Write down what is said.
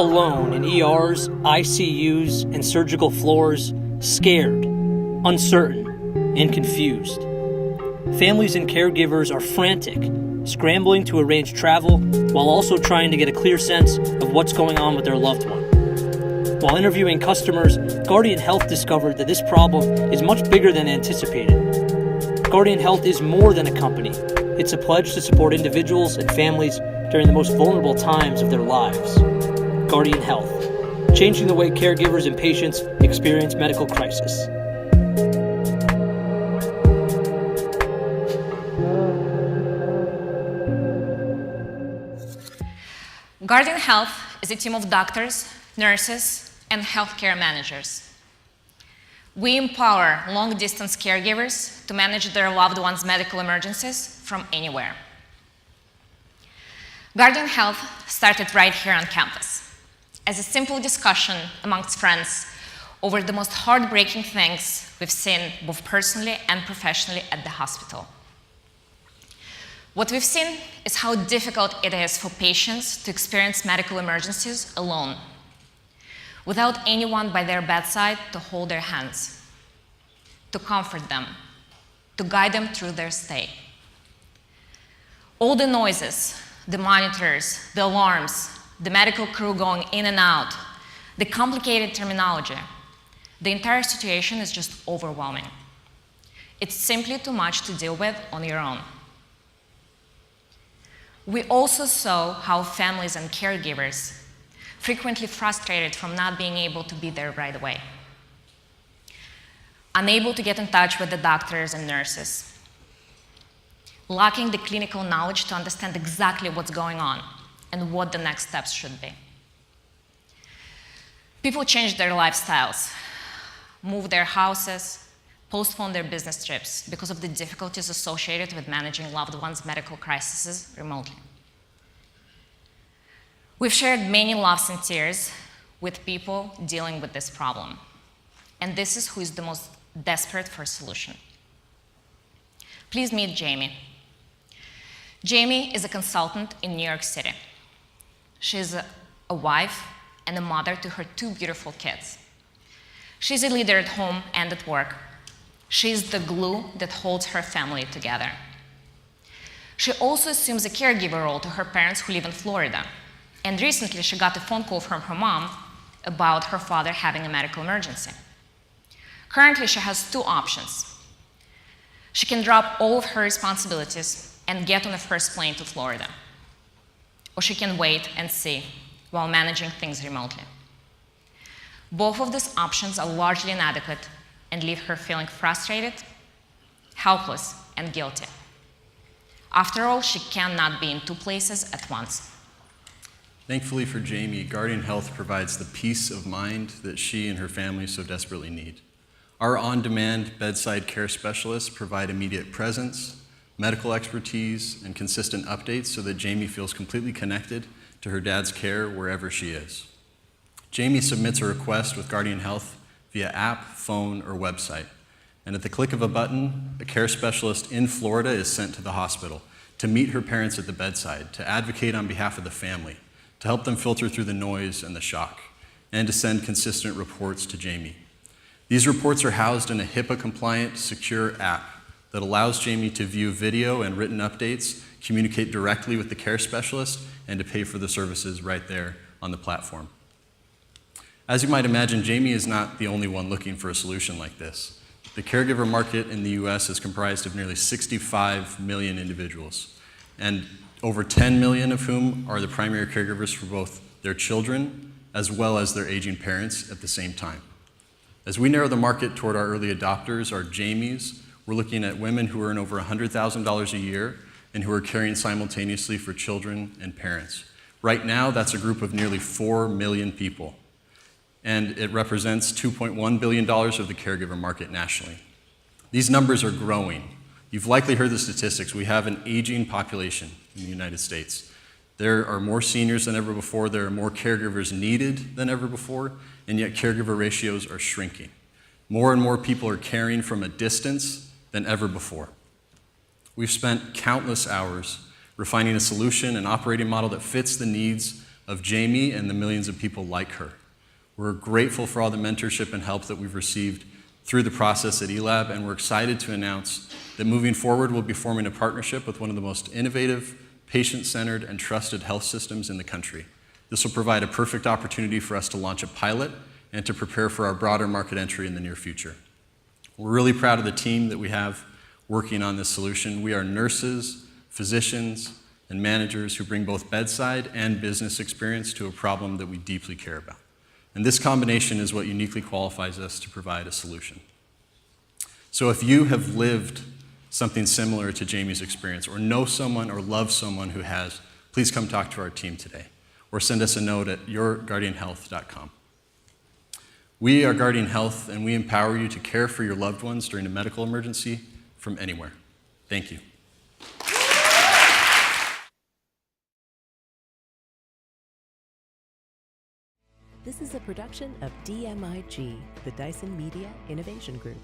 alone in ERs, ICUs, and surgical floors, scared, uncertain, and confused. Families and caregivers are frantic, scrambling to arrange travel while also trying to get a clear sense of what's going on with their loved one. While interviewing customers, Guardian Health discovered that this problem is much bigger than anticipated. Guardian Health is more than a company. It's a pledge to support individuals and families during the most vulnerable times of their lives. Guardian Health, changing the way caregivers and patients experience medical crisis. Guardian Health is a team of doctors, nurses, and healthcare managers. We empower long-distance caregivers to manage their loved ones' medical emergencies from anywhere. Guardian Health started right here on campus as a simple discussion amongst friends over the most heartbreaking things we've seen both personally and professionally at the hospital. What we've seen is how difficult it is for patients to experience medical emergencies alone, without anyone by their bedside to hold their hands, to comfort them, to guide them through their stay. All the noises, the monitors, the alarms, the medical crew going in and out, the complicated terminology, the entire situation is just overwhelming. It's simply too much to deal with on your own. We also saw how families and caregivers frequently frustrated from not being able to be there right away, unable to get in touch with the doctors and nurses, lacking the clinical knowledge to understand exactly what's going on and what the next steps should be. People changed their lifestyles, moved their houses, postponed their business trips because of the difficulties associated with managing loved ones' medical crises remotely. We've shared many laughs and tears with people dealing with this problem, and this is who is the most desperate for a solution. Please meet Jamie. Jamie is a consultant in New York City. She's a wife and a mother to her 2 beautiful kids. She's a leader at home and at work. She's the glue that holds her family together. She also assumes a caregiver role to her parents who live in Florida. And recently, she got a phone call from her mom about her father having a medical emergency. Currently, she has 2 options. She can drop all of her responsibilities and get on a first plane to Florida. Or she can wait and see while managing things remotely. Both of these options are largely inadequate and leave her feeling frustrated, helpless, and guilty. After all, she cannot be in 2 places at once. Thankfully for Jamie, Guardian Health provides the peace of mind that she and her family so desperately need. Our on-demand bedside care specialists provide immediate presence, medical expertise, and consistent updates so that Jamie feels completely connected to her dad's care wherever she is. Jamie submits a request with Guardian Health via app, phone, or website. And at the click of a button, a care specialist in Florida is sent to the hospital to meet her parents at the bedside, to advocate on behalf of the family, to help them filter through the noise and the shock, and to send consistent reports to Jamie. These reports are housed in a HIPAA-compliant, secure app that allows Jamie to view video and written updates, communicate directly with the care specialist, and to pay for the services right there on the platform. As you might imagine, Jamie is not the only one looking for a solution like this. The caregiver market in the US is comprised of nearly 65 million individuals, and over 10 million of whom are the primary caregivers for both their children as well as their aging parents at the same time. As we narrow the market toward our early adopters, our Jamies, we're looking at women who earn over $100,000 a year and who are caring simultaneously for children and parents. Right now, that's a group of nearly 4 million people, and it represents $2.1 billion of the caregiver market nationally. These numbers are growing. You've likely heard the statistics. We have an aging population in the United States. There are more seniors than ever before, there are more caregivers needed than ever before, and yet caregiver ratios are shrinking. More and more people are caring from a distance than ever before. We've spent countless hours refining a solution, an operating model that fits the needs of Jamie and the millions of people like her. We're grateful for all the mentorship and help that we've received through the process at eLab, and we're excited to announce that moving forward, we'll be forming a partnership with one of the most innovative, patient-centered, and trusted health systems in the country. This will provide a perfect opportunity for us to launch a pilot and to prepare for our broader market entry in the near future. We're really proud of the team that we have working on this solution. We are nurses, physicians, and managers who bring both bedside and business experience to a problem that we deeply care about. And this combination is what uniquely qualifies us to provide a solution. So if you have lived something similar to Jamie's experience, or know someone or love someone who has, please come talk to our team today, or send us a note at yourguardianhealth.com. We are Guardian Health, and we empower you to care for your loved ones during a medical emergency from anywhere. Thank you. This is a production of DMIG, the Dyson Media Innovation Group.